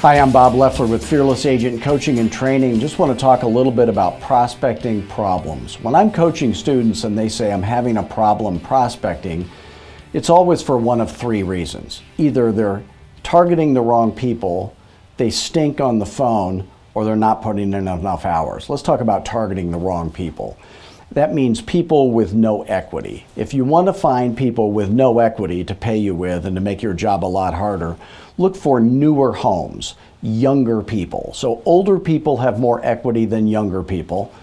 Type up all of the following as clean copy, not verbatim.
Hi, I'm Bob Loeffler with Fearless Agent Coaching and Training. Just want to talk a little bit about prospecting problems. When I'm coaching students and they say I'm having a problem prospecting, it's always for one of three reasons. Either they're targeting the wrong people, they stink on the phone, or they're not putting in enough hours. Let's talk about targeting the wrong people. That means people with no equity. If you want to find people with no equity to pay you with and to make your job a lot harder, look for newer homes, younger people. So older people have more equity than younger people.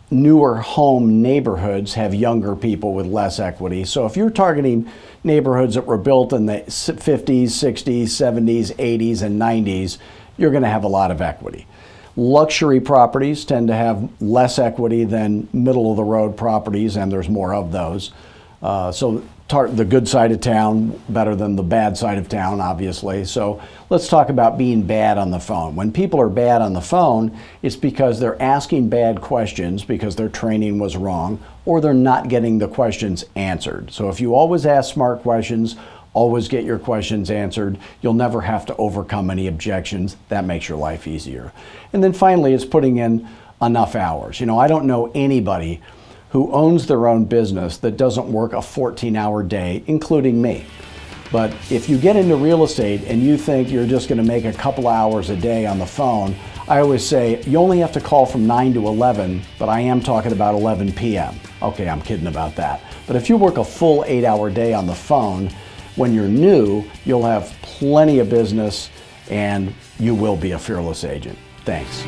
Newer home neighborhoods have younger people with less equity. So if you're targeting neighborhoods that were built in the 50s, 60s, 70s, 80s, and 90s, you're going to have a lot of equity. Luxury properties tend to have less equity than middle-of-the-road properties, and there's more of those. So the good side of town better than the bad side of town, obviously. So let's talk about being bad on the phone. When people are bad on the phone, it's because they're asking bad questions because their training was wrong, or they're not getting the questions answered. So if you always ask smart questions, always get your questions answered, you'll never have to overcome any objections. That makes your life easier. And then finally, it's putting in enough hours. You know, I don't know anybody who owns their own business that doesn't work a 14-hour day, including me. But if you get into real estate and you think you're just going to make a couple hours a day on the phone, I always say you only have to call from 9 to 11, but I am talking about 11 p.m. Okay, I'm kidding about that. But if you work a full 8-hour day on the phone, when you're new, you'll have plenty of business and you will be a fearless agent. Thanks.